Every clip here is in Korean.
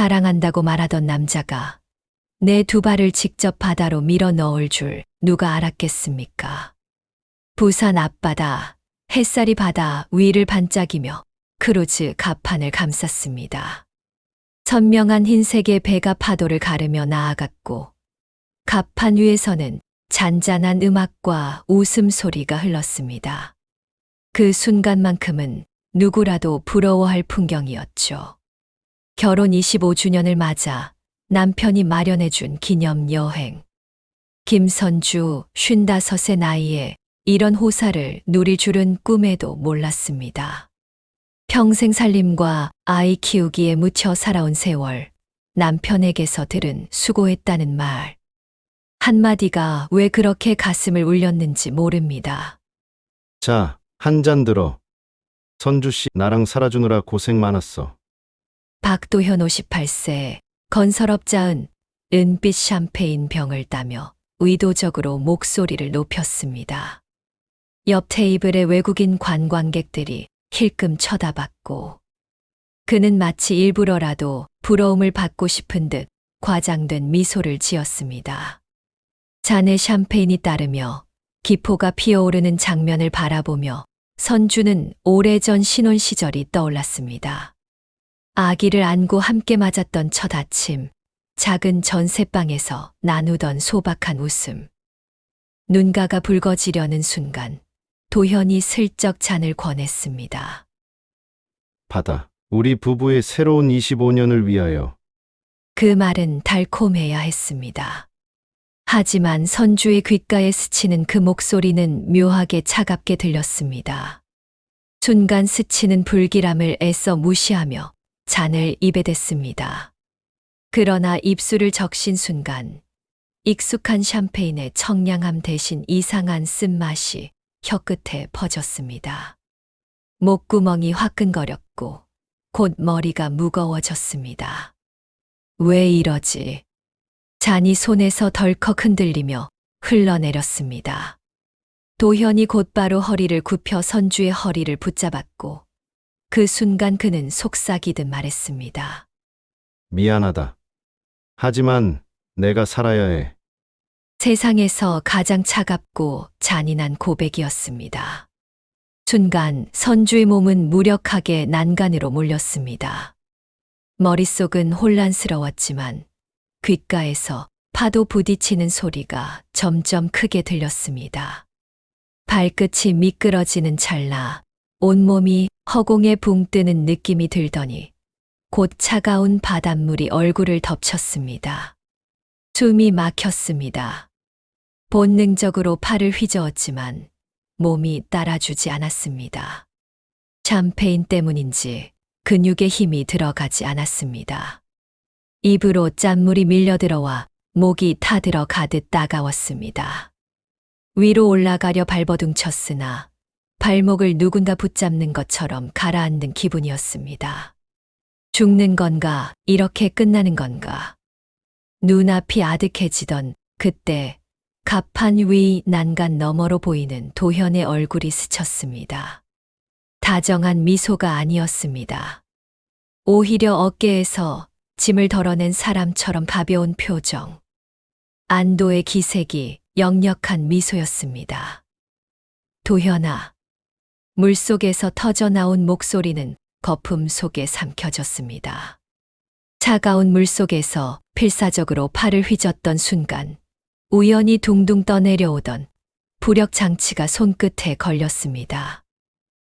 사랑한다고 말하던 남자가 내 두 발을 직접 바다로 밀어 넣을 줄 누가 알았겠습니까? 부산 앞바다, 햇살이 바다 위를 반짝이며 크루즈 갑판을 감쌌습니다. 선명한 흰색의 배가 파도를 가르며 나아갔고 갑판 위에서는 잔잔한 음악과 웃음소리가 흘렀습니다. 그 순간만큼은 누구라도 부러워할 풍경이었죠. 결혼 25주년을 맞아 남편이 마련해준 기념 여행. 김선주 55의 나이에 이런 호사를 누릴 줄은 꿈에도 몰랐습니다. 평생 살림과 아이 키우기에 묻혀 살아온 세월, 남편에게서 들은 수고했다는 말. 한마디가 왜 그렇게 가슴을 울렸는지 모릅니다. 자, 한 잔 들어. 선주 씨, 나랑 살아주느라 고생 많았어. 박도현 58세, 건설업자은 은빛 샴페인 병을 따며 의도적으로 목소리를 높였습니다. 옆 테이블의 외국인 관광객들이 힐끔 쳐다봤고 그는 마치 일부러라도 부러움을 받고 싶은 듯 과장된 미소를 지었습니다. 잔에 샴페인이 따르며 기포가 피어오르는 장면을 바라보며 선주는 오래전 신혼 시절이 떠올랐습니다. 아기를 안고 함께 맞았던 첫 아침, 작은 전셋방에서 나누던 소박한 웃음. 눈가가 붉어지려는 순간 도현이 슬쩍 잔을 권했습니다. 받아. 우리 부부의 새로운 25년을 위하여. 그 말은 달콤해야 했습니다. 하지만 선주의 귓가에 스치는 그 목소리는 묘하게 차갑게 들렸습니다. 순간 스치는 불길함을 애써 무시하며 잔을 입에 댔습니다. 그러나 입술을 적신 순간 익숙한 샴페인의 청량함 대신 이상한 쓴맛이 혀끝에 퍼졌습니다. 목구멍이 화끈거렸고 곧 머리가 무거워졌습니다. 왜 이러지? 잔이 손에서 덜컥 흔들리며 흘러내렸습니다. 도현이 곧바로 허리를 굽혀 선주의 허리를 붙잡았고 그 순간 그는 속삭이듯 말했습니다. 미안하다. 하지만 내가 살아야 해. 세상에서 가장 차갑고 잔인한 고백이었습니다. 순간 선주의 몸은 무력하게 난간으로 몰렸습니다. 머릿속은 혼란스러웠지만 귓가에서 파도 부딪히는 소리가 점점 크게 들렸습니다. 발끝이 미끄러지는 찰나 온몸이 허공에 붕 뜨는 느낌이 들더니 곧 차가운 바닷물이 얼굴을 덮쳤습니다. 숨이 막혔습니다. 본능적으로 팔을 휘저었지만 몸이 따라주지 않았습니다. 샴페인 때문인지 근육에 힘이 들어가지 않았습니다. 입으로 짠물이 밀려들어와 목이 타들어 가듯 따가웠습니다. 위로 올라가려 발버둥쳤으나 발목을 누군가 붙잡는 것처럼 가라앉는 기분이었습니다. 죽는 건가, 이렇게 끝나는 건가. 눈앞이 아득해지던 그때 갑판 위 난간 너머로 보이는 도현의 얼굴이 스쳤습니다. 다정한 미소가 아니었습니다. 오히려 어깨에서 짐을 덜어낸 사람처럼 가벼운 표정. 안도의 기색이 역력한 미소였습니다. 도현아. 물속에서 터져나온 목소리는 거품 속에 삼켜졌습니다. 차가운 물속에서 필사적으로 팔을 휘젓던 순간 우연히 둥둥 떠내려오던 부력 장치가 손끝에 걸렸습니다.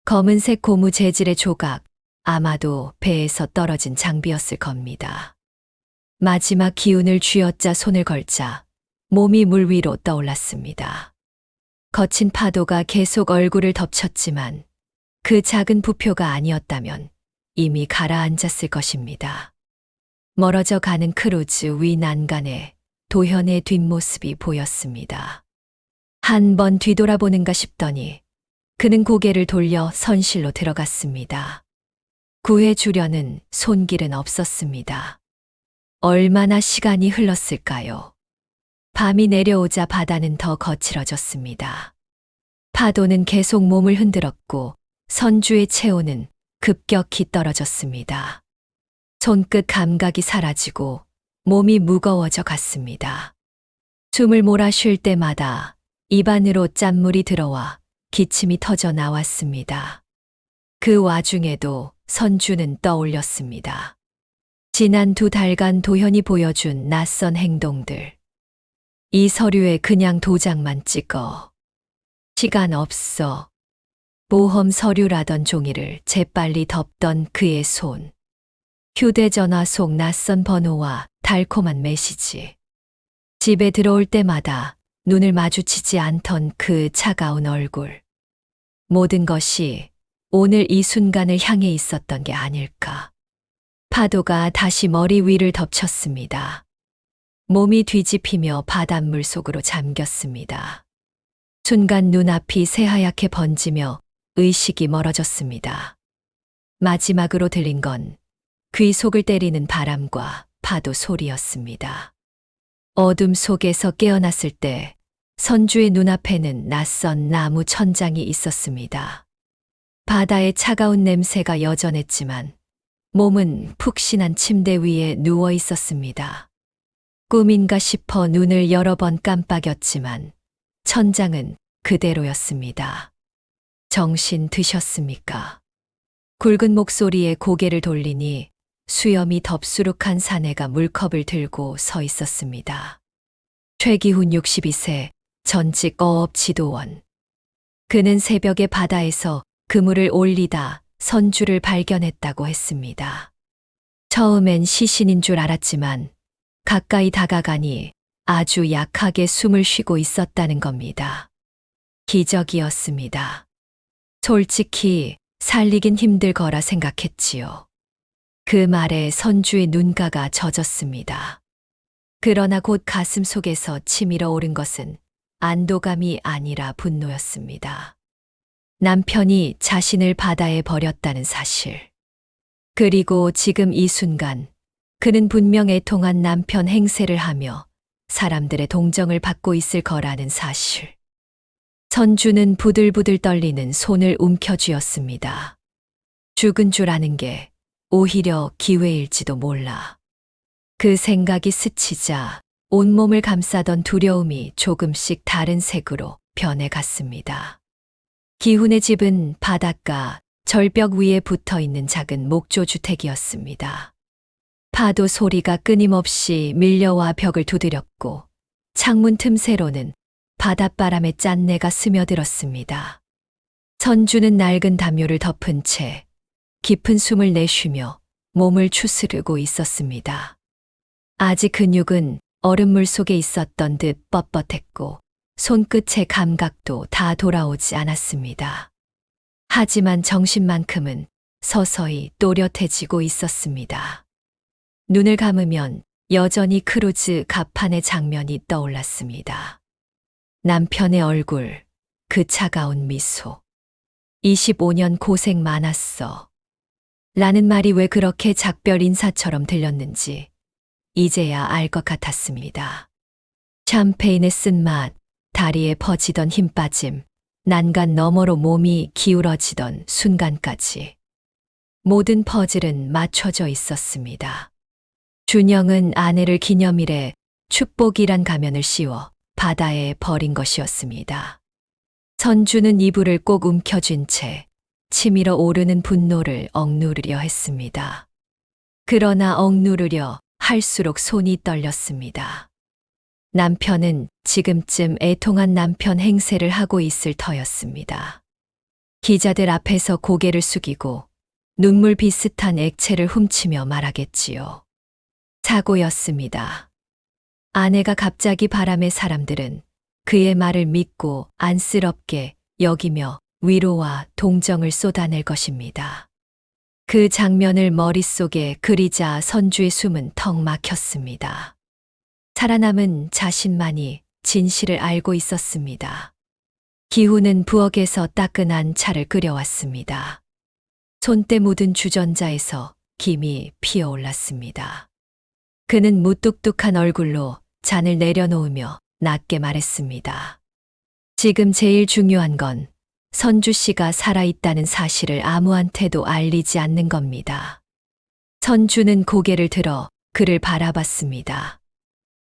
검은색 고무 재질의 조각, 아마도 배에서 떨어진 장비였을 겁니다. 마지막 기운을 쥐어짜 손을 걸자 몸이 물 위로 떠올랐습니다. 거친 파도가 계속 얼굴을 덮쳤지만 그 작은 부표가 아니었다면 이미 가라앉았을 것입니다. 멀어져 가는 크루즈 위 난간에 도현의 뒷모습이 보였습니다. 한 번 뒤돌아보는가 싶더니 그는 고개를 돌려 선실로 들어갔습니다. 구해주려는 손길은 없었습니다. 얼마나 시간이 흘렀을까요? 밤이 내려오자 바다는 더 거칠어졌습니다. 파도는 계속 몸을 흔들었고 선주의 체온은 급격히 떨어졌습니다. 손끝 감각이 사라지고 몸이 무거워져 갔습니다. 숨을 몰아 쉴 때마다 입안으로 짠물이 들어와 기침이 터져 나왔습니다. 그 와중에도 선주는 떠올렸습니다. 지난 2달간 도현이 보여준 낯선 행동들. 이 서류에 그냥 도장만 찍어. 시간 없어. 보험 서류라던 종이를 재빨리 덮던 그의 손. 휴대전화 속 낯선 번호와 달콤한 메시지. 집에 들어올 때마다 눈을 마주치지 않던 그 차가운 얼굴. 모든 것이 오늘 이 순간을 향해 있었던 게 아닐까. 파도가 다시 머리 위를 덮쳤습니다. 몸이 뒤집히며 바닷물 속으로 잠겼습니다. 순간 눈앞이 새하얗게 번지며 의식이 멀어졌습니다. 마지막으로 들린 건 귀 속을 때리는 바람과 파도 소리였습니다. 어둠 속에서 깨어났을 때 선주의 눈앞에는 낯선 나무 천장이 있었습니다. 바다의 차가운 냄새가 여전했지만 몸은 푹신한 침대 위에 누워 있었습니다. 꿈인가 싶어 눈을 여러 번 깜빡였지만 천장은 그대로였습니다. 정신 드셨습니까? 굵은 목소리에 고개를 돌리니 수염이 덥수룩한 사내가 물컵을 들고 서 있었습니다. 최기훈 62세, 전직 어업 지도원. 그는 새벽에 바다에서 그물을 올리다 선주를 발견했다고 했습니다. 처음엔 시신인 줄 알았지만 가까이 다가가니 아주 약하게 숨을 쉬고 있었다는 겁니다. 기적이었습니다. 솔직히 살리긴 힘들 거라 생각했지요. 그 말에 선주의 눈가가 젖었습니다. 그러나 곧 가슴 속에서 치밀어 오른 것은 안도감이 아니라 분노였습니다. 남편이 자신을 바다에 버렸다는 사실. 그리고 지금 이 순간 그는 분명 애통한 남편 행세를 하며 사람들의 동정을 받고 있을 거라는 사실. 선주는 부들부들 떨리는 손을 움켜쥐었습니다. 죽은 줄 아는 게 오히려 기회일지도 몰라. 그 생각이 스치자 온몸을 감싸던 두려움이 조금씩 다른 색으로 변해갔습니다. 기훈의 집은 바닷가 절벽 위에 붙어 있는 작은 목조주택이었습니다. 파도 소리가 끊임없이 밀려와 벽을 두드렸고 창문 틈새로는 바닷바람의 짠내가 스며들었습니다. 선주는 낡은 담요를 덮은 채 깊은 숨을 내쉬며 몸을 추스르고 있었습니다. 아직 근육은 얼음물 속에 있었던 듯 뻣뻣했고 손끝의 감각도 다 돌아오지 않았습니다. 하지만 정신만큼은 서서히 또렷해지고 있었습니다. 눈을 감으면 여전히 크루즈 갑판의 장면이 떠올랐습니다. 남편의 얼굴, 그 차가운 미소. 25년 고생 많았어. 라는 말이 왜 그렇게 작별 인사처럼 들렸는지 이제야 알 것 같았습니다. 샴페인의 쓴맛, 다리에 퍼지던 힘 빠짐, 난간 너머로 몸이 기울어지던 순간까지. 모든 퍼즐은 맞춰져 있었습니다. 준영은 아내를 기념일에 축복이란 가면을 씌워 바다에 버린 것이었습니다. 선주는 이불을 꼭 움켜쥔 채 치밀어 오르는 분노를 억누르려 했습니다. 그러나 억누르려 할수록 손이 떨렸습니다. 남편은 지금쯤 애통한 남편 행세를 하고 있을 터였습니다. 기자들 앞에서 고개를 숙이고 눈물 비슷한 액체를 훔치며 말하겠지요. 사고였습니다. 아내가 갑자기 바람의 사람들은 그의 말을 믿고 안쓰럽게 여기며 위로와 동정을 쏟아낼 것입니다. 그 장면을 머릿속에 그리자 선주의 숨은 턱 막혔습니다. 살아남은 자신만이 진실을 알고 있었습니다. 기훈은 부엌에서 따끈한 차를 끓여왔습니다. 손때 묻은 주전자에서 김이 피어올랐습니다. 그는 무뚝뚝한 얼굴로 잔을 내려놓으며 낮게 말했습니다. 지금 제일 중요한 건 선주 씨가 살아있다는 사실을 아무한테도 알리지 않는 겁니다. 선주는 고개를 들어 그를 바라봤습니다.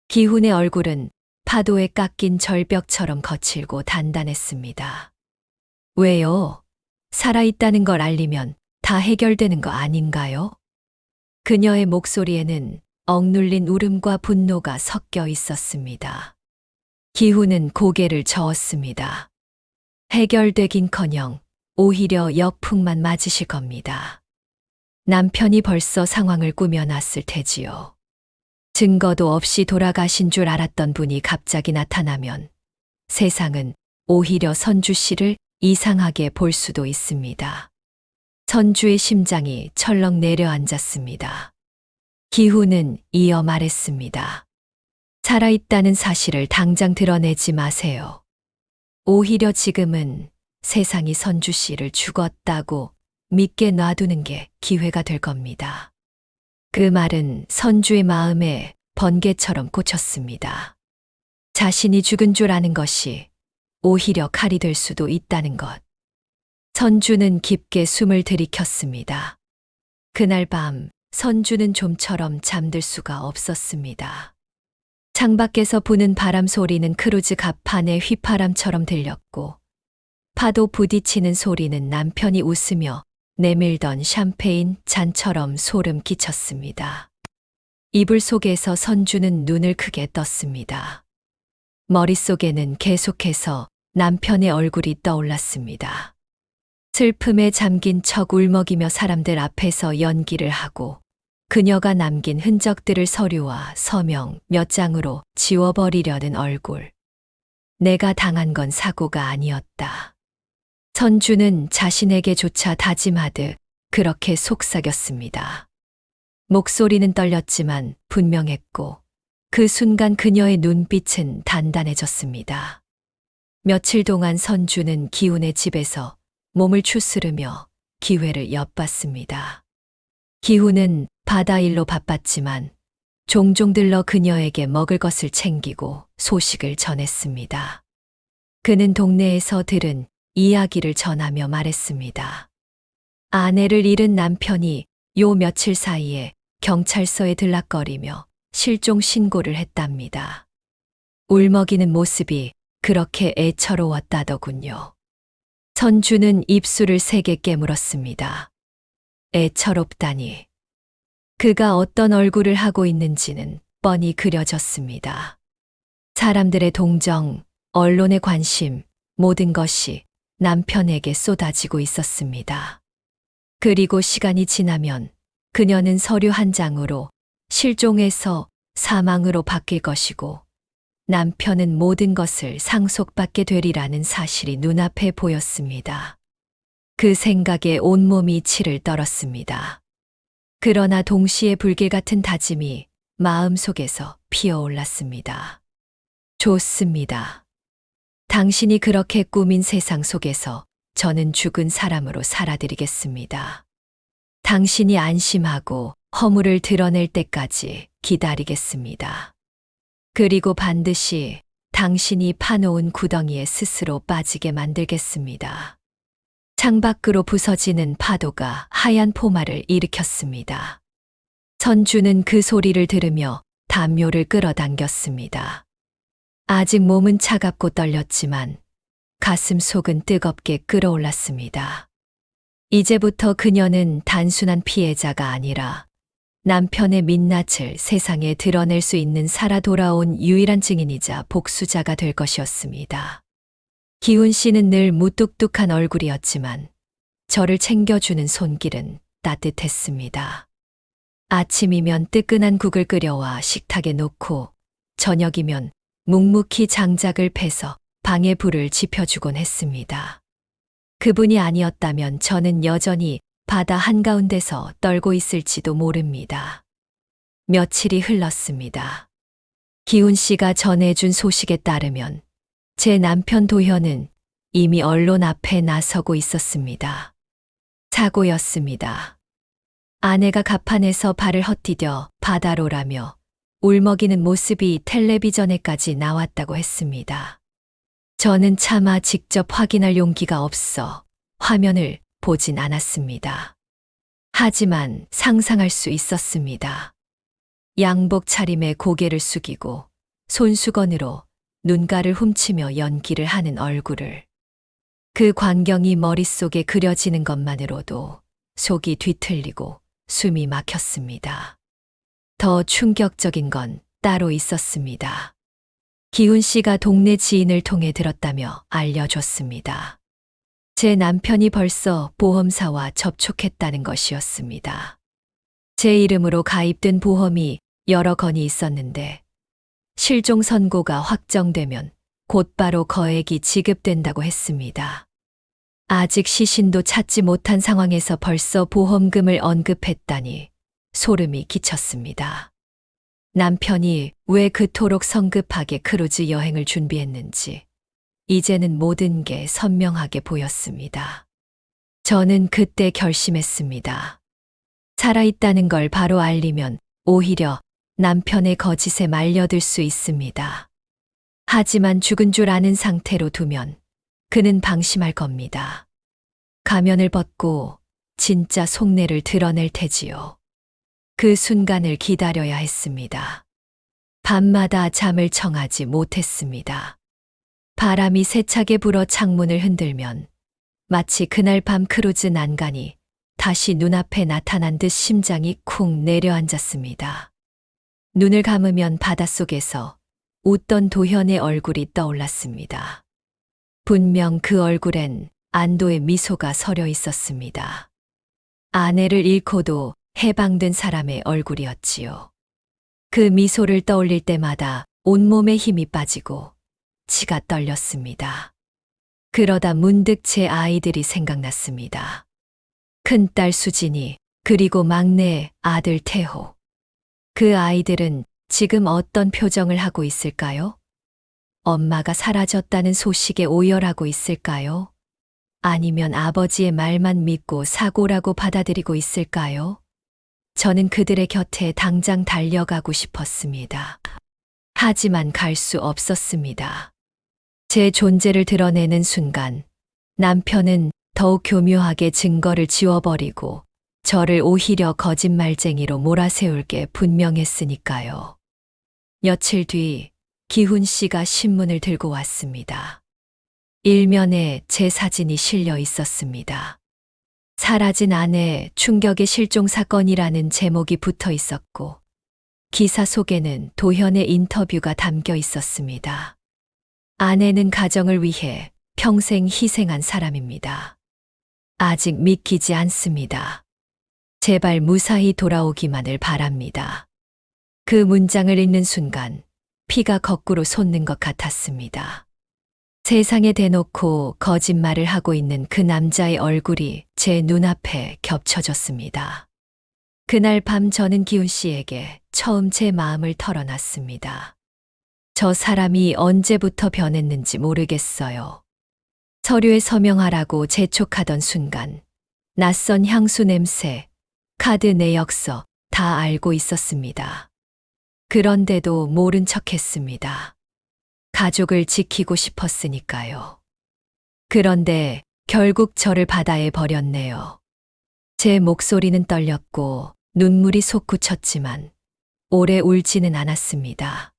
기훈의 얼굴은 파도에 깎인 절벽처럼 거칠고 단단했습니다. 왜요? 살아있다는 걸 알리면 다 해결되는 거 아닌가요? 그녀의 목소리에는 억눌린 울음과 분노가 섞여 있었습니다. 기훈은 고개를 저었습니다. 해결되긴커녕 오히려 역풍만 맞으실 겁니다. 남편이 벌써 상황을 꾸며놨을 테지요. 증거도 없이 돌아가신 줄 알았던 분이 갑자기 나타나면 세상은 오히려 선주 씨를 이상하게 볼 수도 있습니다. 선주의 심장이 철렁 내려앉았습니다. 기훈은 이어 말했습니다. 살아있다는 사실을 당장 드러내지 마세요. 오히려 지금은 세상이 선주 씨를 죽었다고 믿게 놔두는 게 기회가 될 겁니다. 그 말은 선주의 마음에 번개처럼 꽂혔습니다. 자신이 죽은 줄 아는 것이 오히려 칼이 될 수도 있다는 것. 선주는 깊게 숨을 들이켰습니다. 그날 밤 선주는 좀처럼 잠들 수가 없었습니다. 창밖에서 부는 바람 소리는 크루즈 갑판의 휘파람처럼 들렸고 파도 부딪히는 소리는 남편이 웃으며 내밀던 샴페인 잔처럼 소름 끼쳤습니다. 이불 속에서 선주는 눈을 크게 떴습니다. 머릿속에는 계속해서 남편의 얼굴이 떠올랐습니다. 슬픔에 잠긴 척 울먹이며 사람들 앞에서 연기를 하고 그녀가 남긴 흔적들을 서류와 서명 몇 장으로 지워버리려는 얼굴. 내가 당한 건 사고가 아니었다. 선주는 자신에게조차 다짐하듯 그렇게 속삭였습니다. 목소리는 떨렸지만 분명했고 그 순간 그녀의 눈빛은 단단해졌습니다. 며칠 동안 선주는 기훈의 집에서 몸을 추스르며 기회를 엿봤습니다. 기훈은 바다 일로 바빴지만 종종 들러 그녀에게 먹을 것을 챙기고 소식을 전했습니다. 그는 동네에서 들은 이야기를 전하며 말했습니다. 아내를 잃은 남편이 요 며칠 사이에 경찰서에 들락거리며 실종 신고를 했답니다. 울먹이는 모습이 그렇게 애처로웠다더군요. 선주는 입술을 세게 깨물었습니다. 애처롭다니. 그가 어떤 얼굴을 하고 있는지는 뻔히 그려졌습니다. 사람들의 동정, 언론의 관심, 모든 것이 남편에게 쏟아지고 있었습니다. 그리고 시간이 지나면 그녀는 서류 한 장으로 실종에서 사망으로 바뀔 것이고 남편은 모든 것을 상속받게 되리라는 사실이 눈앞에 보였습니다. 그 생각에 온몸이 치를 떨었습니다. 그러나 동시에 불길 같은 다짐이 마음속에서 피어올랐습니다. 좋습니다. 당신이 그렇게 꾸민 세상 속에서 저는 죽은 사람으로 살아드리겠습니다. 당신이 안심하고 허물을 드러낼 때까지 기다리겠습니다. 그리고 반드시 당신이 파놓은 구덩이에 스스로 빠지게 만들겠습니다. 창밖으로 부서지는 파도가 하얀 포마를 일으켰습니다. 선주는 그 소리를 들으며 담요를 끌어당겼습니다. 아직 몸은 차갑고 떨렸지만 가슴 속은 뜨겁게 끓어올랐습니다. 이제부터 그녀는 단순한 피해자가 아니라 남편의 민낯을 세상에 드러낼 수 있는 살아 돌아온 유일한 증인이자 복수자가 될 것이었습니다. 기훈 씨는 늘 무뚝뚝한 얼굴이었지만 저를 챙겨주는 손길은 따뜻했습니다. 아침이면 뜨끈한 국을 끓여와 식탁에 놓고 저녁이면 묵묵히 장작을 패서 방에 불을 지펴주곤 했습니다. 그분이 아니었다면 저는 여전히 바다 한가운데서 떨고 있을지도 모릅니다. 며칠이 흘렀습니다. 기훈 씨가 전해준 소식에 따르면 제 남편 도현은 이미 언론 앞에 나서고 있었습니다. 사고였습니다. 아내가 갑판에서 발을 헛디뎌 바다로라며 울먹이는 모습이 텔레비전에까지 나왔다고 했습니다. 저는 차마 직접 확인할 용기가 없어 화면을 보진 않았습니다. 하지만 상상할 수 있었습니다. 양복 차림에 고개를 숙이고 손수건으로 눈가를 훔치며 연기를 하는 얼굴을. 그 광경이 머릿속에 그려지는 것만으로도 속이 뒤틀리고 숨이 막혔습니다. 더 충격적인 건 따로 있었습니다. 기훈 씨가 동네 지인을 통해 들었다며 알려줬습니다. 제 남편이 벌써 보험사와 접촉했다는 것이었습니다. 제 이름으로 가입된 보험이 여러 건이 있었는데 실종 선고가 확정되면 곧바로 거액이 지급된다고 했습니다. 아직 시신도 찾지 못한 상황에서 벌써 보험금을 언급했다니 소름이 끼쳤습니다. 남편이 왜 그토록 성급하게 크루즈 여행을 준비했는지 이제는 모든 게 선명하게 보였습니다. 저는 그때 결심했습니다. 살아있다는 걸 바로 알리면 오히려 남편의 거짓에 말려들 수 있습니다. 하지만 죽은 줄 아는 상태로 두면 그는 방심할 겁니다. 가면을 벗고 진짜 속내를 드러낼 테지요. 그 순간을 기다려야 했습니다. 밤마다 잠을 청하지 못했습니다. 바람이 세차게 불어 창문을 흔들면 마치 그날 밤 크루즈 난간이 다시 눈앞에 나타난 듯 심장이 쿵 내려앉았습니다. 눈을 감으면 바닷속에서 웃던 도현의 얼굴이 떠올랐습니다. 분명 그 얼굴엔 안도의 미소가 서려 있었습니다. 아내를 잃고도 해방된 사람의 얼굴이었지요. 그 미소를 떠올릴 때마다 온몸에 힘이 빠지고 치가 떨렸습니다. 그러다 문득 제 아이들이 생각났습니다. 큰딸 수진이 그리고 막내 아들 태호. 그 아이들은 지금 어떤 표정을 하고 있을까요? 엄마가 사라졌다는 소식에 오열하고 있을까요? 아니면 아버지의 말만 믿고 사고라고 받아들이고 있을까요? 저는 그들의 곁에 당장 달려가고 싶었습니다. 하지만 갈 수 없었습니다. 제 존재를 드러내는 순간 남편은 더욱 교묘하게 증거를 지워버리고 저를 오히려 거짓말쟁이로 몰아세울 게 분명했으니까요. 며칠 뒤 기훈 씨가 신문을 들고 왔습니다. 일면에 제 사진이 실려 있었습니다. 사라진 아내 충격의 실종 사건이라는 제목이 붙어 있었고 기사 속에는 도현의 인터뷰가 담겨 있었습니다. 아내는 가정을 위해 평생 희생한 사람입니다. 아직 믿기지 않습니다. 제발 무사히 돌아오기만을 바랍니다. 그 문장을 읽는 순간 피가 거꾸로 솟는 것 같았습니다. 세상에 대놓고 거짓말을 하고 있는 그 남자의 얼굴이 제 눈앞에 겹쳐졌습니다. 그날 밤 저는 기훈 씨에게 처음 제 마음을 털어놨습니다. 저 사람이 언제부터 변했는지 모르겠어요. 서류에 서명하라고 재촉하던 순간 낯선 향수 냄새, 카드 내역서 다 알고 있었습니다. 그런데도 모른 척했습니다. 가족을 지키고 싶었으니까요. 그런데 결국 저를 바다에 버렸네요. 제 목소리는 떨렸고 눈물이 솟구쳤지만 오래 울지는 않았습니다.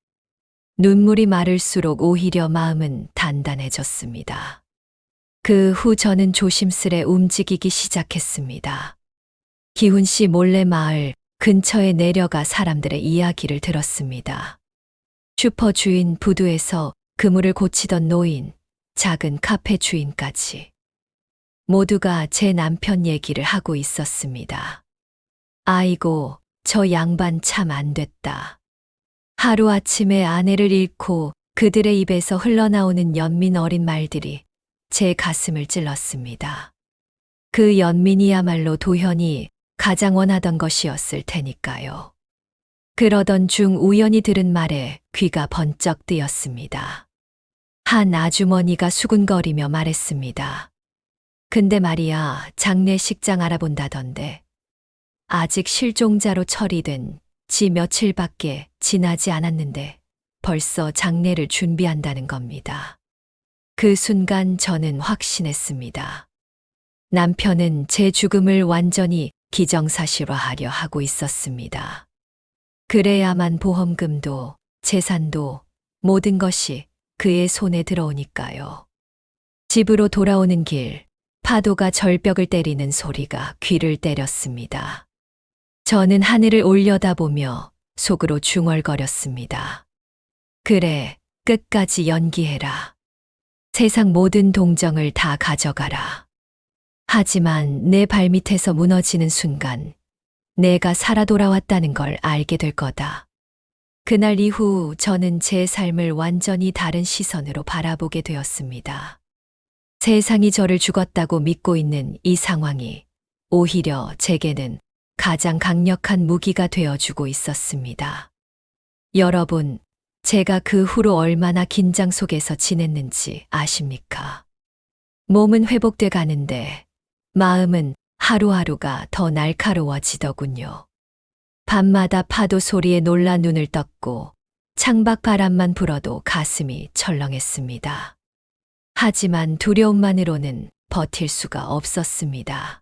눈물이 마를수록 오히려 마음은 단단해졌습니다. 그 후 저는 조심스레 움직이기 시작했습니다. 기훈 씨 몰래 마을 근처에 내려가 사람들의 이야기를 들었습니다. 슈퍼 주인 부두에서 그물을 고치던 노인, 작은 카페 주인까지. 모두가 제 남편 얘기를 하고 있었습니다. 아이고, 저 양반 참 안 됐다. 하루아침에 아내를 잃고 그들의 입에서 흘러나오는 연민 어린 말들이 제 가슴을 찔렀습니다. 그 연민이야말로 도현이 가장 원하던 것이었을 테니까요. 그러던 중 우연히 들은 말에 귀가 번쩍 뜨였습니다. 한 아주머니가 수군거리며 말했습니다. 근데 말이야, 장례식장 알아본다던데. 아직 실종자로 처리된 지 며칠밖에 지나지 않았는데 벌써 장례를 준비한다는 겁니다. 그 순간 저는 확신했습니다. 남편은 제 죽음을 완전히 기정사실화하려 하고 있었습니다. 그래야만 보험금도 재산도 모든 것이 그의 손에 들어오니까요. 집으로 돌아오는 길, 파도가 절벽을 때리는 소리가 귀를 때렸습니다. 저는 하늘을 올려다보며 속으로 중얼거렸습니다. 그래, 끝까지 연기해라. 세상 모든 동정을 다 가져가라. 하지만 내 발밑에서 무너지는 순간 내가 살아 돌아왔다는 걸 알게 될 거다. 그날 이후 저는 제 삶을 완전히 다른 시선으로 바라보게 되었습니다. 세상이 저를 죽었다고 믿고 있는 이 상황이 오히려 제게는 가장 강력한 무기가 되어주고 있었습니다. 여러분, 제가 그 후로 얼마나 긴장 속에서 지냈는지 아십니까? 몸은 회복돼 가는데 마음은 하루하루가 더 날카로워지더군요. 밤마다 파도 소리에 놀라 눈을 떴고 창밖 바람만 불어도 가슴이 철렁했습니다. 하지만 두려움만으로는 버틸 수가 없었습니다.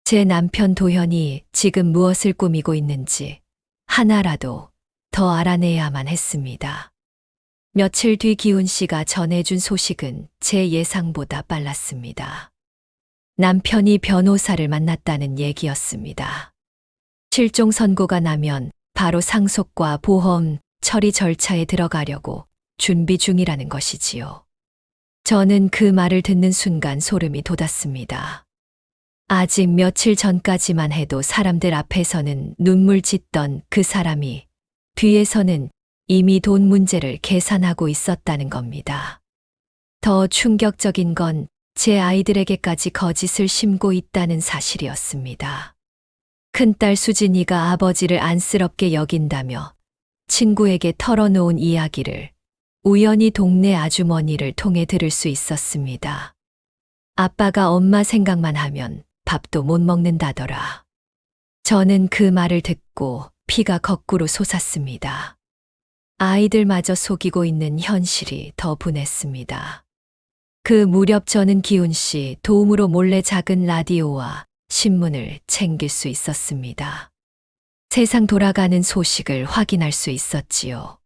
제 남편 도현이 지금 무엇을 꾸미고 있는지 하나라도 더 알아내야만 했습니다. 며칠 뒤 기훈 씨가 전해준 소식은 제 예상보다 빨랐습니다. 남편이 변호사를 만났다는 얘기였습니다. 실종 선고가 나면 바로 상속과 보험 처리 절차에 들어가려고 준비 중이라는 것이지요. 저는 그 말을 듣는 순간 소름이 돋았습니다. 아직 며칠 전까지만 해도 사람들 앞에서는 눈물 짓던 그 사람이 뒤에서는 이미 돈 문제를 계산하고 있었다는 겁니다. 더 충격적인 건 제 아이들에게까지 거짓을 심고 있다는 사실이었습니다. 큰딸 수진이가 아버지를 안쓰럽게 여긴다며 친구에게 털어놓은 이야기를 우연히 동네 아주머니를 통해 들을 수 있었습니다. 아빠가 엄마 생각만 하면 밥도 못 먹는다더라. 저는 그 말을 듣고 피가 거꾸로 솟았습니다. 아이들마저 속이고 있는 현실이 더 분했습니다. 그 무렵 저는 기훈 씨 도움으로 몰래 작은 라디오와 신문을 챙길 수 있었습니다. 세상 돌아가는 소식을 확인할 수 있었지요.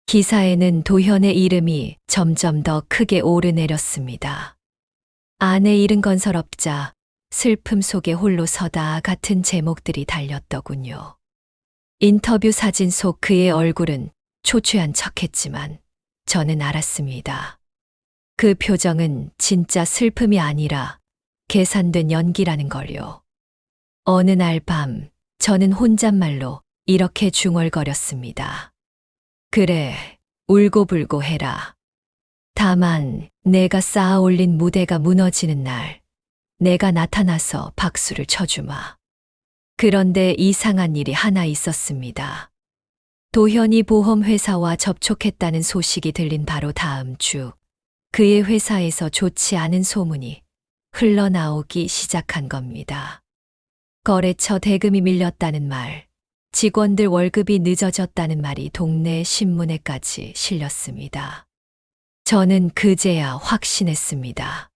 기사에는 도현의 이름이 점점 더 크게 오르내렸습니다. 아내 잃은 건설업자, 슬픔 속에 홀로 서다 같은 제목들이 달렸더군요. 인터뷰 사진 속 그의 얼굴은 초췌한 척했지만 저는 알았습니다. 그 표정은 진짜 슬픔이 아니라 계산된 연기라는 걸요. 어느 날 밤 저는 혼잣말로 이렇게 중얼거렸습니다. 그래, 울고불고 해라. 다만 내가 쌓아 올린 무대가 무너지는 날 내가 나타나서 박수를 쳐주마. 그런데 이상한 일이 하나 있었습니다. 도현이 보험회사와 접촉했다는 소식이 들린 바로 다음 주 그의 회사에서 좋지 않은 소문이 흘러나오기 시작한 겁니다. 거래처 대금이 밀렸다는 말, 직원들 월급이 늦어졌다는 말이 동네 신문에까지 실렸습니다. 저는 그제야 확신했습니다.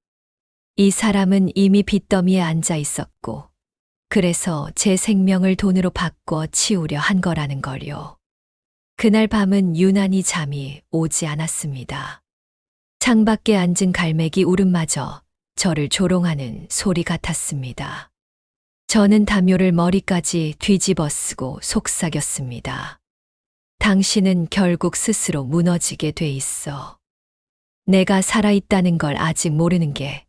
이 사람은 이미 빚더미에 앉아 있었고, 그래서 제 생명을 돈으로 바꿔 치우려 한 거라는 걸요. 그날 밤은 유난히 잠이 오지 않았습니다. 창밖에 앉은 갈매기 울음마저 저를 조롱하는 소리 같았습니다. 저는 담요를 머리까지 뒤집어 쓰고 속삭였습니다. 당신은 결국 스스로 무너지게 돼 있어. 내가 살아있다는 걸 아직 모르는 게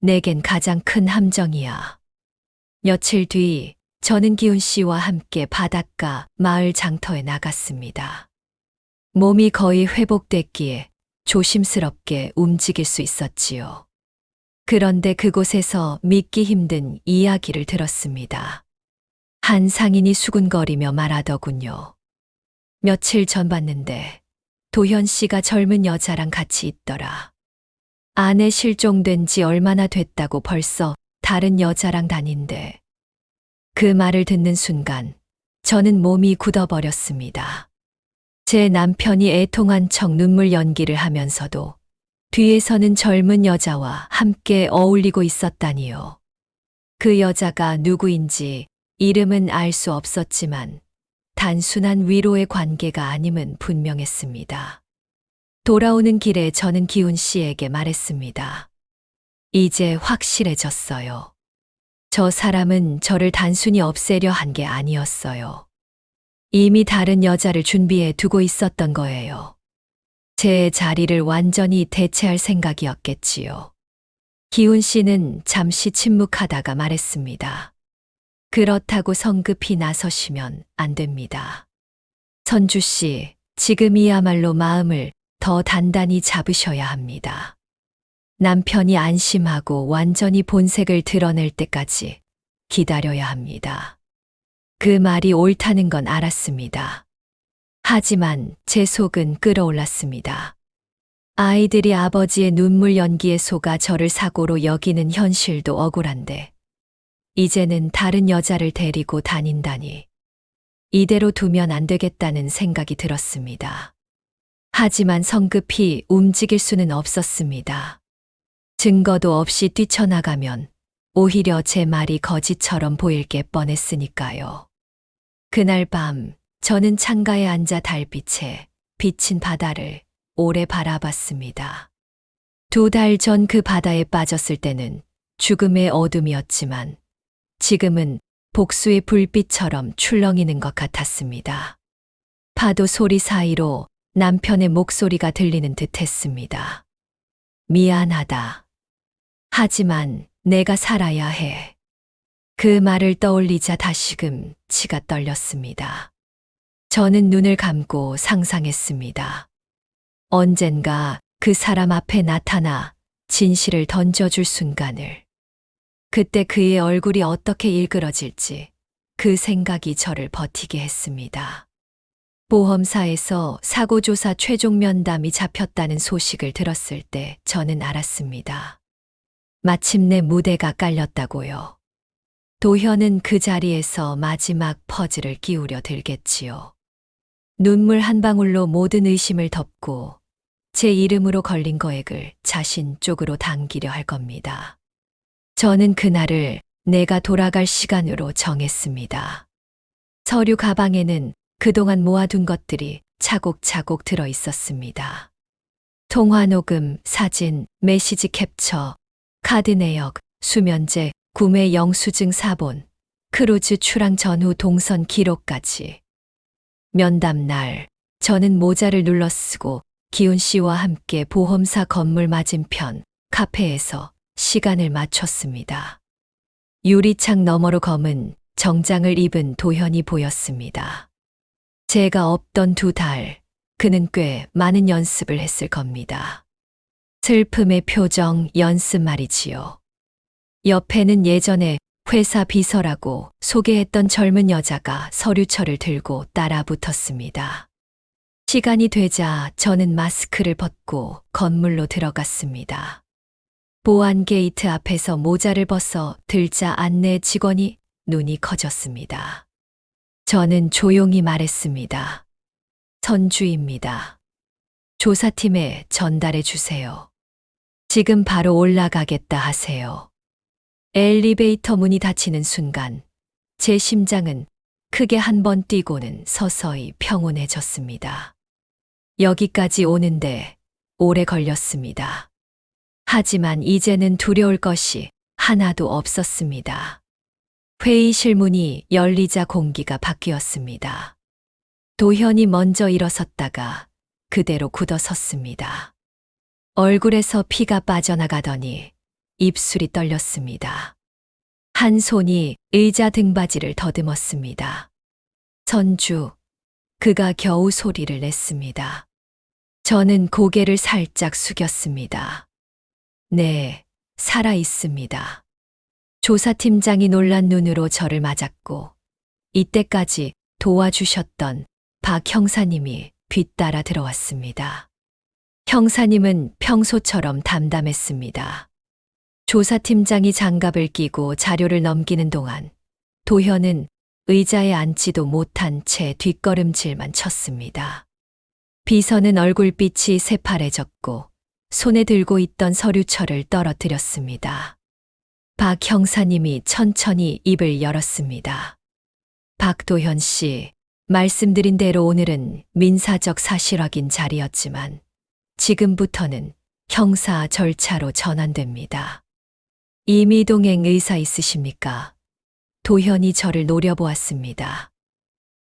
내겐 가장 큰 함정이야. 며칠 뒤 저는 기훈 씨와 함께 바닷가 마을 장터에 나갔습니다. 몸이 거의 회복됐기에 조심스럽게 움직일 수 있었지요. 그런데 그곳에서 믿기 힘든 이야기를 들었습니다. 한 상인이 수군거리며 말하더군요. 며칠 전 봤는데 도현 씨가 젊은 여자랑 같이 있더라. 아내 실종된 지 얼마나 됐다고 벌써 다른 여자랑 다닌대. 그 말을 듣는 순간 저는 몸이 굳어버렸습니다. 제 남편이 애통한 척 눈물 연기를 하면서도 뒤에서는 젊은 여자와 함께 어울리고 있었다니요. 그 여자가 누구인지 이름은 알 수 없었지만 단순한 위로의 관계가 아님은 분명했습니다. 돌아오는 길에 저는 기훈 씨에게 말했습니다. 이제 확실해졌어요. 저 사람은 저를 단순히 없애려 한 게 아니었어요. 이미 다른 여자를 준비해 두고 있었던 거예요. 제 자리를 완전히 대체할 생각이었겠지요. 기훈 씨는 잠시 침묵하다가 말했습니다. 그렇다고 성급히 나서시면 안 됩니다. 선주 씨, 지금이야말로 마음을 더 단단히 잡으셔야 합니다. 남편이 안심하고 완전히 본색을 드러낼 때까지 기다려야 합니다. 그 말이 옳다는 건 알았습니다. 하지만 제 속은 끓어올랐습니다. 아이들이 아버지의 눈물 연기에 속아 저를 사고로 여기는 현실도 억울한데, 이제는 다른 여자를 데리고 다닌다니, 이대로 두면 안 되겠다는 생각이 들었습니다. 하지만 성급히 움직일 수는 없었습니다. 증거도 없이 뛰쳐나가면 오히려 제 말이 거짓처럼 보일 게 뻔했으니까요. 그날 밤 저는 창가에 앉아 달빛에 비친 바다를 오래 바라봤습니다. 2달 전 그 바다에 빠졌을 때는 죽음의 어둠이었지만 지금은 복수의 불빛처럼 출렁이는 것 같았습니다. 파도 소리 사이로 남편의 목소리가 들리는 듯 했습니다. 미안하다. 하지만 내가 살아야 해. 그 말을 떠올리자 다시금 치가 떨렸습니다. 저는 눈을 감고 상상했습니다. 언젠가 그 사람 앞에 나타나 진실을 던져줄 순간을. 그때 그의 얼굴이 어떻게 일그러질지 그 생각이 저를 버티게 했습니다. 보험사에서 사고조사 최종 면담이 잡혔다는 소식을 들었을 때 저는 알았습니다. 마침내 무대가 깔렸다고요. 도현은 그 자리에서 마지막 퍼즐을 끼우려 들겠지요. 눈물 한 방울로 모든 의심을 덮고 제 이름으로 걸린 거액을 자신 쪽으로 당기려 할 겁니다. 저는 그날을 내가 돌아갈 시간으로 정했습니다. 서류 가방에는 그동안 모아둔 것들이 차곡차곡 들어 있었습니다. 통화 녹음, 사진, 메시지 캡처, 카드 내역, 수면제, 구매 영수증 사본, 크루즈 출항 전후 동선 기록까지. 면담 날, 저는 모자를 눌러 쓰고 기훈 씨와 함께 보험사 건물 맞은편 카페에서 시간을 맞췄습니다. 유리창 너머로 검은 정장을 입은 도현이 보였습니다. 제가 없던 2달, 그는 꽤 많은 연습을 했을 겁니다. 슬픔의 표정 연습 말이지요. 옆에는 예전에 회사 비서라고 소개했던 젊은 여자가 서류철을 들고 따라 붙었습니다. 시간이 되자 저는 마스크를 벗고 건물로 들어갔습니다. 보안 게이트 앞에서 모자를 벗어 들자 안내 직원이 눈이 커졌습니다. 저는 조용히 말했습니다. 선주입니다. 조사팀에 전달해 주세요. 지금 바로 올라가겠다 하세요. 엘리베이터 문이 닫히는 순간 제 심장은 크게 한 번 뛰고는 서서히 평온해졌습니다. 여기까지 오는데 오래 걸렸습니다. 하지만 이제는 두려울 것이 하나도 없었습니다. 회의실 문이 열리자 공기가 바뀌었습니다. 도현이 먼저 일어섰다가 그대로 굳어섰습니다. 얼굴에서 피가 빠져나가더니 입술이 떨렸습니다. 한 손이 의자 등받이를 더듬었습니다. 선주, 그가 겨우 소리를 냈습니다. 저는 고개를 살짝 숙였습니다. 네, 살아 있습니다. 조사팀장이 놀란 눈으로 저를 맞았고, 이때까지 도와주셨던 박 형사님이 뒤따라 들어왔습니다. 형사님은 평소처럼 담담했습니다. 조사팀장이 장갑을 끼고 자료를 넘기는 동안 도현은 의자에 앉지도 못한 채 뒷걸음질만 쳤습니다. 비서는 얼굴빛이 새파래졌고 손에 들고 있던 서류철을 떨어뜨렸습니다. 박 형사님이 천천히 입을 열었습니다. 박도현 씨, 말씀드린 대로 오늘은 민사적 사실 확인 자리였지만 지금부터는 형사 절차로 전환됩니다. 임의동행 의사 있으십니까? 도현이 저를 노려보았습니다.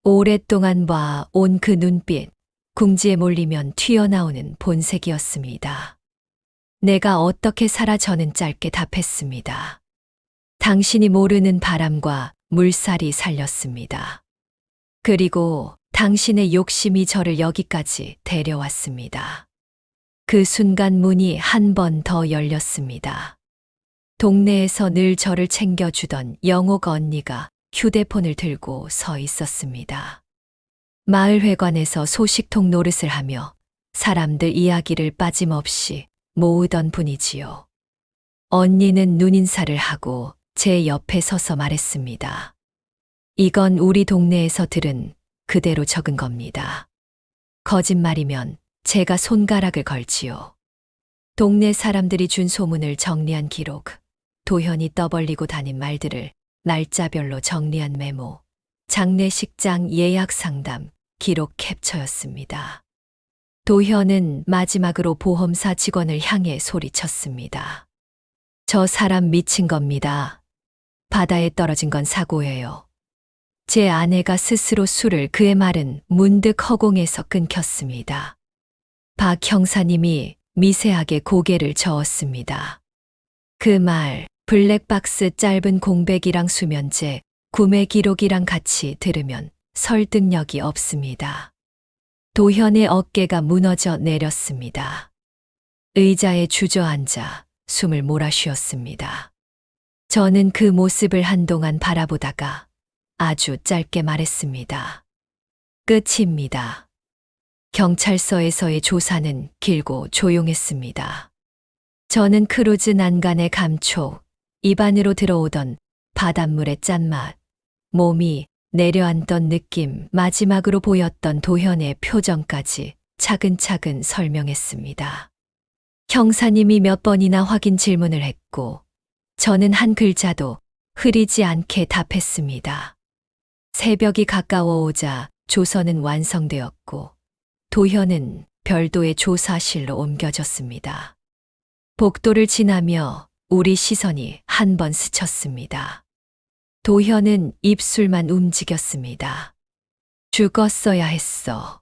오랫동안 봐온 그 눈빛, 궁지에 몰리면 튀어나오는 본색이었습니다. 내가 어떻게 살아 저는 짧게 답했습니다. 당신이 모르는 바람과 물살이 살렸습니다. 그리고 당신의 욕심이 저를 여기까지 데려왔습니다. 그 순간 문이 한 번 더 열렸습니다. 동네에서 늘 저를 챙겨주던 영옥 언니가 휴대폰을 들고 서 있었습니다. 마을회관에서 소식통 노릇을 하며 사람들 이야기를 빠짐없이 모으던 분이지요. 언니는 눈인사를 하고 제 옆에 서서 말했습니다. 이건 우리 동네에서 들은 그대로 적은 겁니다. 거짓말이면 제가 손가락을 걸지요. 동네 사람들이 준 소문을 정리한 기록, 도현이 떠벌리고 다닌 말들을 날짜별로 정리한 메모, 장례식장 예약 상담, 기록 캡처였습니다. 도현은 마지막으로 보험사 직원을 향해 소리쳤습니다. 저 사람 미친 겁니다. 바다에 떨어진 건 사고예요. 제 아내가 스스로 술을 그의 말은 문득 허공에서 끊겼습니다. 박 형사님이 미세하게 고개를 저었습니다. 그 말, 블랙박스 짧은 공백이랑 수면제, 구매 기록이랑 같이 들으면 설득력이 없습니다. 도현의 어깨가 무너져 내렸습니다. 의자에 주저앉아 숨을 몰아쉬었습니다. 저는 그 모습을 한동안 바라보다가 아주 짧게 말했습니다. 끝입니다. 경찰서에서의 조사는 길고 조용했습니다. 저는 크루즈 난간의 감촉, 입안으로 들어오던 바닷물의 짠맛, 몸이 내려앉던 느낌, 마지막으로 보였던 도현의 표정까지 차근차근 설명했습니다. 형사님이 몇 번이나 확인 질문을 했고, 저는 한 글자도 흐리지 않게 답했습니다. 새벽이 가까워오자 조서는 완성되었고, 도현은 별도의 조사실로 옮겨졌습니다. 복도를 지나며 우리 시선이 한 번 스쳤습니다. 도현은 입술만 움직였습니다. 죽었어야 했어.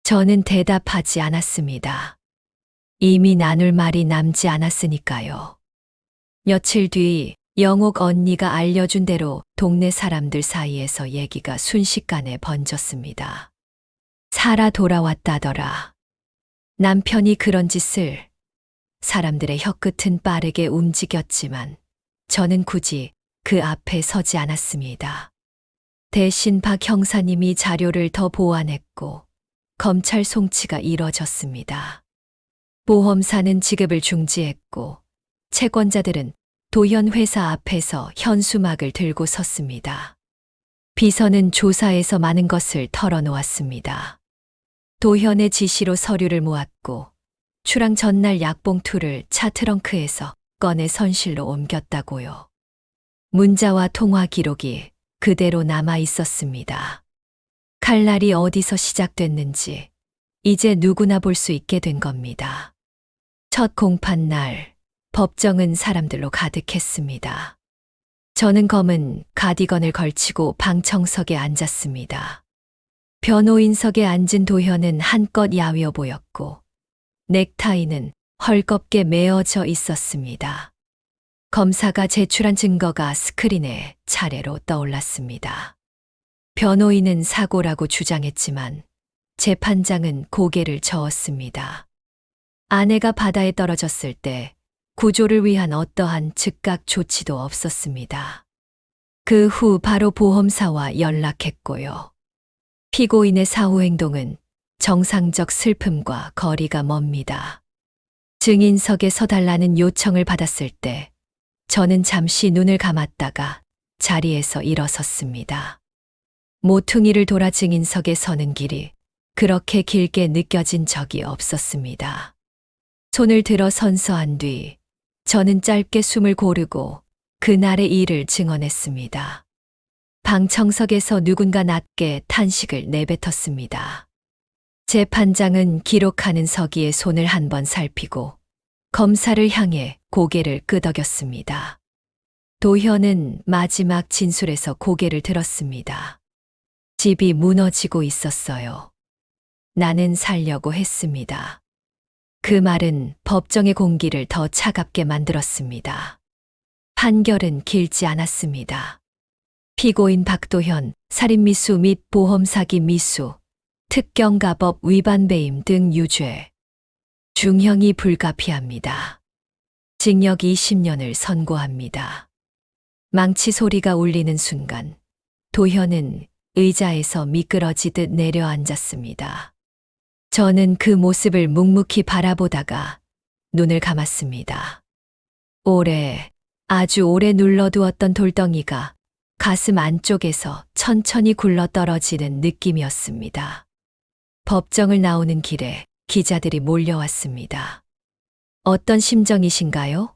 저는 대답하지 않았습니다. 이미 나눌 말이 남지 않았으니까요. 며칠 뒤 영옥 언니가 알려준 대로 동네 사람들 사이에서 얘기가 순식간에 번졌습니다. 살아 돌아왔다더라. 남편이 그런 짓을. 사람들의 혀끝은 빠르게 움직였지만 저는 굳이 그 앞에 서지 않았습니다. 대신 박 형사님이 자료를 더 보완했고 검찰 송치가 이뤄졌습니다. 보험사는 지급을 중지했고 채권자들은 도현 회사 앞에서 현수막을 들고 섰습니다. 비서는 조사에서 많은 것을 털어놓았습니다. 도현의 지시로 서류를 모았고 출항 전날 약봉투를 차 트렁크에서 꺼내 선실로 옮겼다고요. 문자와 통화 기록이 그대로 남아 있었습니다. 칼날이 어디서 시작됐는지 이제 누구나 볼 수 있게 된 겁니다. 첫 공판 날 법정은 사람들로 가득했습니다. 저는 검은 가디건을 걸치고 방청석에 앉았습니다. 변호인석에 앉은 도현은 한껏 야위어 보였고 넥타이는 헐겁게 메어져 있었습니다. 검사가 제출한 증거가 스크린에 차례로 떠올랐습니다. 변호인은 사고라고 주장했지만 재판장은 고개를 저었습니다. 아내가 바다에 떨어졌을 때 구조를 위한 어떠한 즉각 조치도 없었습니다. 그 후 바로 보험사와 연락했고요. 피고인의 사후 행동은 정상적 슬픔과 거리가 멉니다. 증인석에 서달라는 요청을 받았을 때 저는 잠시 눈을 감았다가 자리에서 일어섰습니다. 모퉁이를 돌아 증인석에 서는 길이 그렇게 길게 느껴진 적이 없었습니다. 손을 들어 선서한 뒤 저는 짧게 숨을 고르고 그날의 일을 증언했습니다. 방청석에서 누군가 낮게 탄식을 내뱉었습니다. 재판장은 기록하는 서기의 손을 한번 살피고 검사를 향해 고개를 끄덕였습니다. 도현은 마지막 진술에서 고개를 들었습니다. 집이 무너지고 있었어요. 나는 살려고 했습니다. 그 말은 법정의 공기를 더 차갑게 만들었습니다. 판결은 길지 않았습니다. 피고인 박도현, 살인미수 및 보험사기 미수, 특경가법 위반 배임 등 유죄. 중형이 불가피합니다. 징역 20년을 선고합니다. 망치 소리가 울리는 순간 도현은 의자에서 미끄러지듯 내려앉았습니다. 저는 그 모습을 묵묵히 바라보다가 눈을 감았습니다. 아주 오래 눌러두었던 돌덩이가 가슴 안쪽에서 천천히 굴러 떨어지는 느낌이었습니다. 법정을 나오는 길에 기자들이 몰려왔습니다. 어떤 심정이신가요?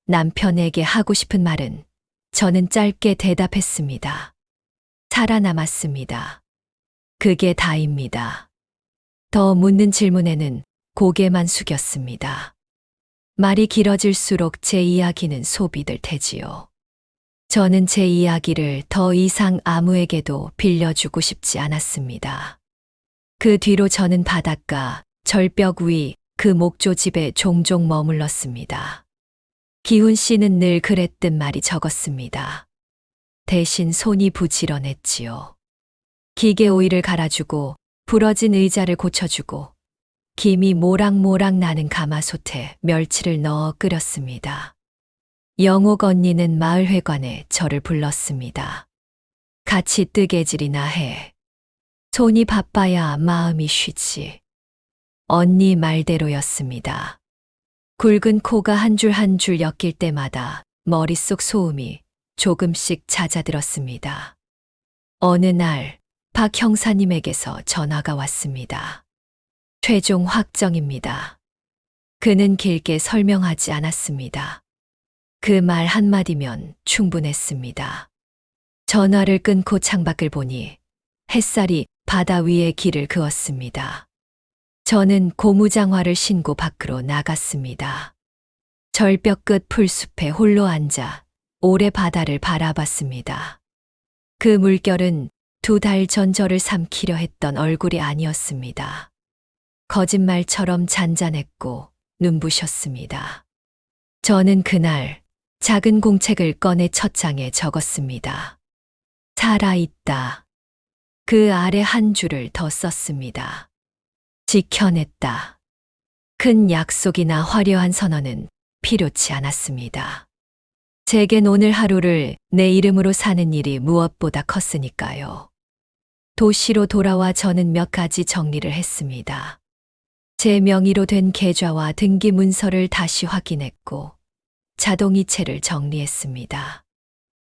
남편에게 하고 싶은 말은 저는 짧게 대답했습니다. 살아남았습니다. 그게 다입니다. 더 묻는 질문에는 고개만 숙였습니다. 말이 길어질수록 제 이야기는 소비될 테지요. 저는 제 이야기를 더 이상 아무에게도 빌려주고 싶지 않았습니다. 그 뒤로 저는 바닷가, 절벽 위 그 목조집에 종종 머물렀습니다. 기훈 씨는 늘 그랬던 말이 적었습니다. 대신 손이 부지런했지요. 기계 오일을 갈아주고 부러진 의자를 고쳐주고 김이 모락모락 나는 가마솥에 멸치를 넣어 끓였습니다. 영옥 언니는 마을회관에 저를 불렀습니다. 같이 뜨개질이나 해. 손이 바빠야 마음이 쉬지. 언니 말대로였습니다. 굵은 코가 한 줄 한 줄 엮일 때마다 머릿속 소음이 조금씩 잦아들었습니다. 어느 날 박 형사님에게서 전화가 왔습니다. 최종 확정입니다. 그는 길게 설명하지 않았습니다. 그 말 한마디면 충분했습니다. 전화를 끊고 창밖을 보니 햇살이 바다 위에 길을 그었습니다. 저는 고무장화를 신고 밖으로 나갔습니다. 절벽 끝 풀숲에 홀로 앉아 오래 바다를 바라봤습니다. 그 물결은 2달 전 저를 삼키려 했던 얼굴이 아니었습니다. 거짓말처럼 잔잔했고 눈부셨습니다. 저는 그날 작은 공책을 꺼내 첫 장에 적었습니다. 살아있다. 그 아래 한 줄을 더 썼습니다. 지켜냈다. 큰 약속이나 화려한 선언은 필요치 않았습니다. 제겐 오늘 하루를 내 이름으로 사는 일이 무엇보다 컸으니까요. 도시로 돌아와 저는 몇 가지 정리를 했습니다. 제 명의로 된 계좌와 등기 문서를 다시 확인했고 자동이체를 정리했습니다.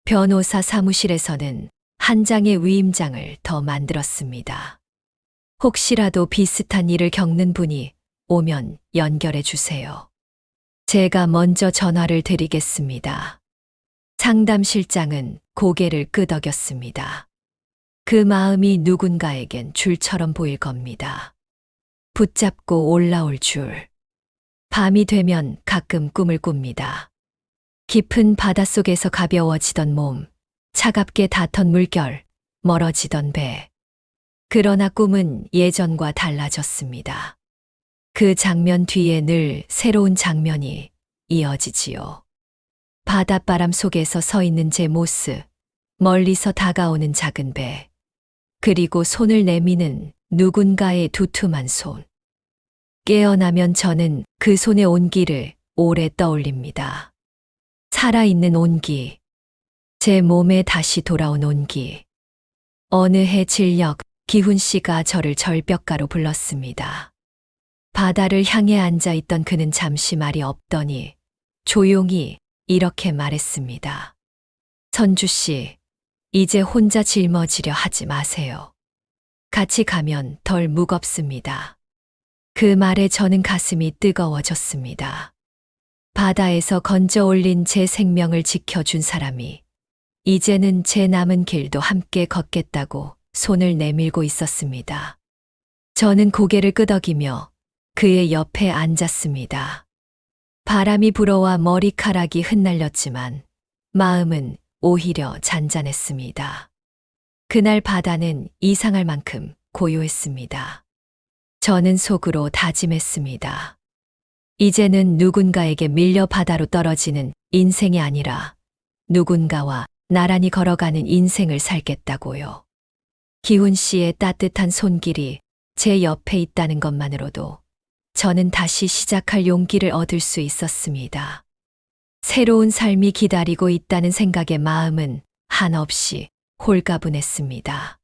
변호사 사무실에서는 한 장의 위임장을 더 만들었습니다. 혹시라도 비슷한 일을 겪는 분이 오면 연결해 주세요. 제가 먼저 전화를 드리겠습니다. 상담실장은 고개를 끄덕였습니다. 그 마음이 누군가에겐 줄처럼 보일 겁니다. 붙잡고 올라올 줄. 밤이 되면 가끔 꿈을 꿉니다. 깊은 바닷속에서 가벼워지던 몸, 차갑게 닿던 물결, 멀어지던 배. 그러나 꿈은 예전과 달라졌습니다. 그 장면 뒤에 늘 새로운 장면이 이어지지요. 바닷바람 속에서 서 있는 제 모습, 멀리서 다가오는 작은 배, 그리고 손을 내미는 누군가의 두툼한 손. 깨어나면 저는 그 손의 온기를 오래 떠올립니다. 살아있는 온기, 제 몸에 다시 돌아온 온기. 어느 해 진력, 기훈 씨가 저를 절벽가로 불렀습니다. 바다를 향해 앉아있던 그는 잠시 말이 없더니 조용히 이렇게 말했습니다. 선주 씨, 이제 혼자 짊어지려 하지 마세요. 같이 가면 덜 무겁습니다. 그 말에 저는 가슴이 뜨거워졌습니다. 바다에서 건져 올린 제 생명을 지켜준 사람이 이제는 제 남은 길도 함께 걷겠다고 손을 내밀고 있었습니다. 저는 고개를 끄덕이며 그의 옆에 앉았습니다. 바람이 불어와 머리카락이 흩날렸지만 마음은 오히려 잔잔했습니다. 그날 바다는 이상할 만큼 고요했습니다. 저는 속으로 다짐했습니다. 이제는 누군가에게 밀려 바다로 떨어지는 인생이 아니라 누군가와 나란히 걸어가는 인생을 살겠다고요. 기훈 씨의 따뜻한 손길이 제 옆에 있다는 것만으로도 저는 다시 시작할 용기를 얻을 수 있었습니다. 새로운 삶이 기다리고 있다는 생각에 마음은 한없이 홀가분했습니다.